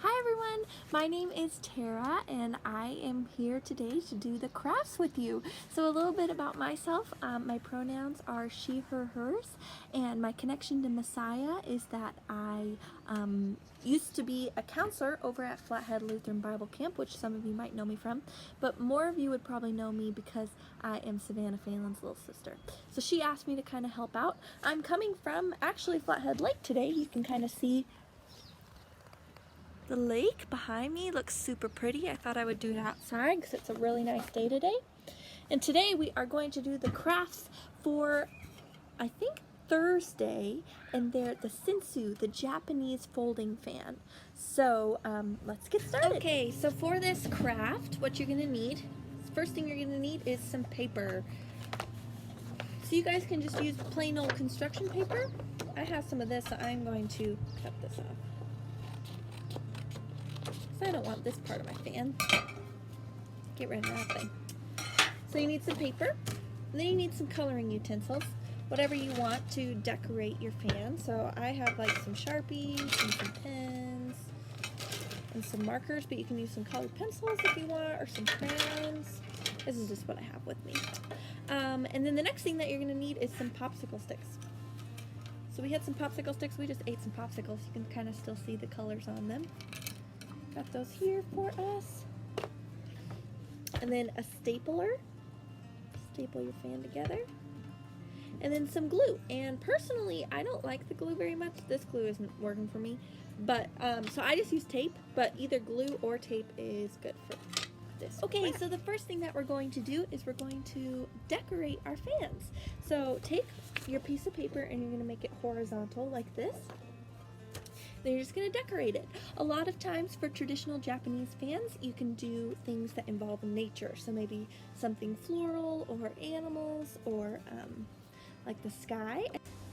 Hi everyone, my name is Tara and I am here today to do the crafts with you. So a little bit about myself, my pronouns are she, her, hers, and my connection to Messiah is that I used to be a counselor over at Flathead Lutheran Bible Camp, which some of you might know me from, but more of you would probably know me because I am Savannah Phelan's little sister. So she asked me to kind of help out. I'm coming from actually Flathead Lake today. You can kind of see the lake behind me looks super pretty. I thought I would do it outside because it's a really nice day today. And today we are going to do the crafts for, I think, Thursday, and they're the Sensu, the Japanese folding fan. So let's get started. Okay, so for this craft, what you're gonna need, first thing you're gonna need is some paper. So you guys can just use plain old construction paper. I have some of this, so I'm going to cut this off. I don't want this part of my fan. Get rid of that thing. So you need some paper, and then you need some coloring utensils, whatever you want to decorate your fan. So I have like some Sharpies and some pens and some markers, but you can use some colored pencils if you want, or some crayons. This is just what I have with me. And then the next thing that you're gonna need is some popsicle sticks. So we had some popsicle sticks. We just ate some popsicles. You can kind of still see the colors on them. Got those here for us. And then a stapler. Staple your fan together. And then some glue. And personally, I don't like the glue very much. This glue isn't working for me. But, so I just use tape, but either glue or tape is good for this. Okay, so the first thing that we're going to do is we're going to decorate our fans. So take your piece of paper and you're gonna make it horizontal like this. Then you're just going to decorate it. A lot of times for traditional Japanese fans, you can do things that involve nature. So maybe something floral or animals or like the sky.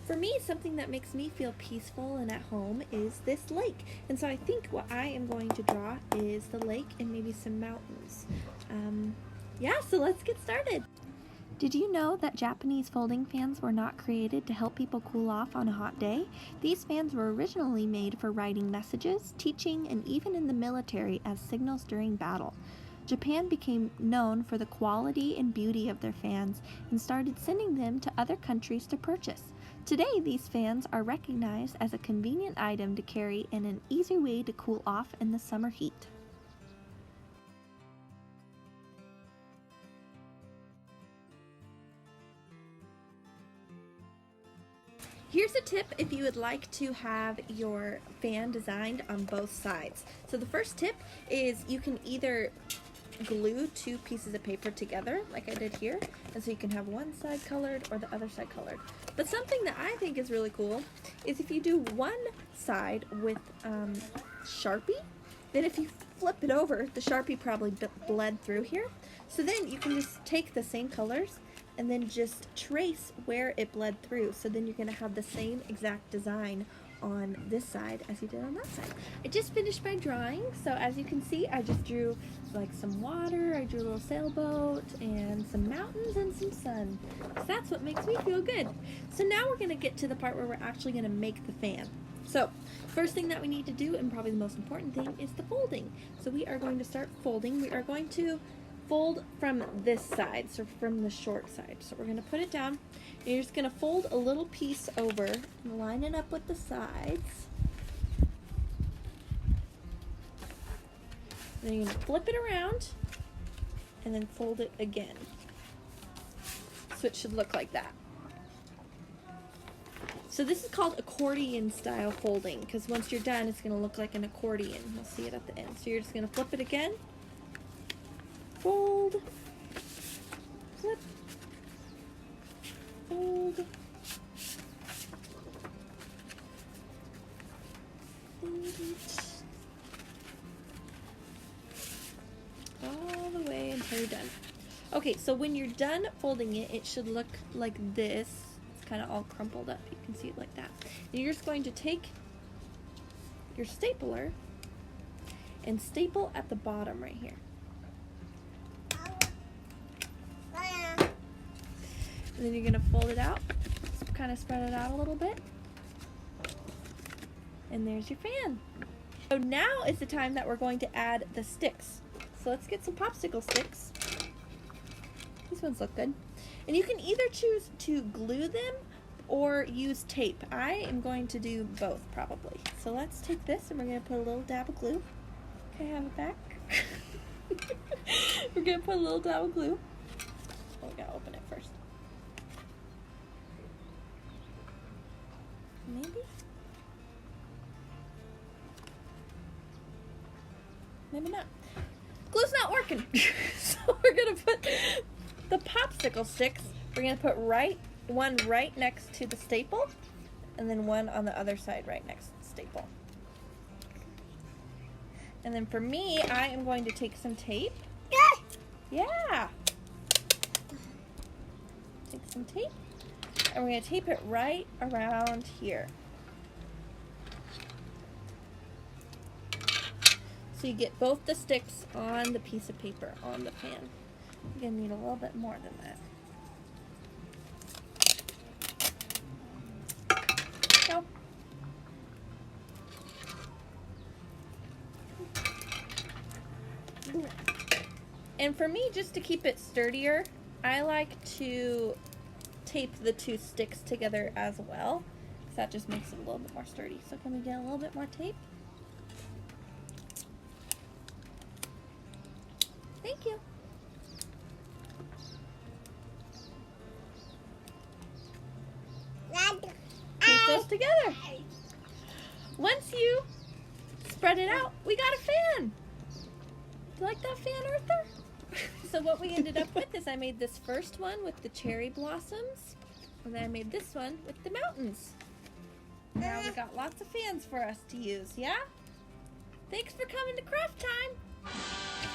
For me, something that makes me feel peaceful and at home is this lake. And so I think what I am going to draw is the lake and maybe some mountains. Yeah, so let's get started. Did you know that Japanese folding fans were not created to help people cool off on a hot day? These fans were originally made for writing messages, teaching, and even in the military as signals during battle. Japan became known for the quality and beauty of their fans and started sending them to other countries to purchase. Today, these fans are recognized as a convenient item to carry and an easy way to cool off in the summer heat. Here's a tip if you would like to have your fan designed on both sides. So the first tip is you can either glue two pieces of paper together like I did here, and so you can have one side colored or the other side colored. But something that I think is really cool is if you do one side with Sharpie, then if you flip it over, the Sharpie probably bled through here. So then you can just take the same colors and then just trace where it bled through. So then you're gonna have the same exact design on this side as you did on that side. I just finished my drawing, so as you can see, I just drew like some water, I drew a little sailboat, and some mountains and some sun. So that's what makes me feel good. So now we're gonna get to the part where we're actually gonna make the fan. So first thing that we need to do, and probably the most important thing, is the folding. So we are going to start folding. We are going to fold from this side, so from the short side. So we're going to put it down, and you're just going to fold a little piece over and line it up with the sides. And then you're going to flip it around and then fold it again. So it should look like that. So this is called accordion style folding, because once you're done, it's going to look like an accordion. You'll see it at the end. So you're just going to flip it again. Fold, flip, fold, fold it all the way until you're done. Okay, so when you're done folding it, it should look like this. It's kind of all crumpled up. You can see it like that. And you're just going to take your stapler and staple at the bottom right here. And then you're going to fold it out, kind of spread it out a little bit, and there's your fan. So now is the time that we're going to add the sticks. So let's get some popsicle sticks. These ones look good. And you can either choose to glue them or use tape. I am going to do both probably. So let's take this and we're going to put a little dab of glue. Can I have it back? We're going to put a little dab of glue. Oh, we got to open it first. Maybe? Maybe not. Glue's not working. So we're going to put the popsicle sticks, we're going to put one right next to the staple, and then one on the other side right next to the staple. And then for me, I am going to take some tape. Yeah. Take some tape, and we're going to tape it right around here. So you get both the sticks on the piece of paper on the fan. You're going to need a little bit more than that. Go. And for me, just to keep it sturdier, I like to tape the two sticks together as well, because that just makes it a little bit more sturdy. So can we get a little bit more tape? Thank you. Tape those together. Once you spread it out, we got a fan. Do you like that fan, Arthur? So what we ended up with is I made this first one with the cherry blossoms, and then I made this one with the mountains. Now we got lots of fans for us to use, yeah? Thanks for coming to craft time.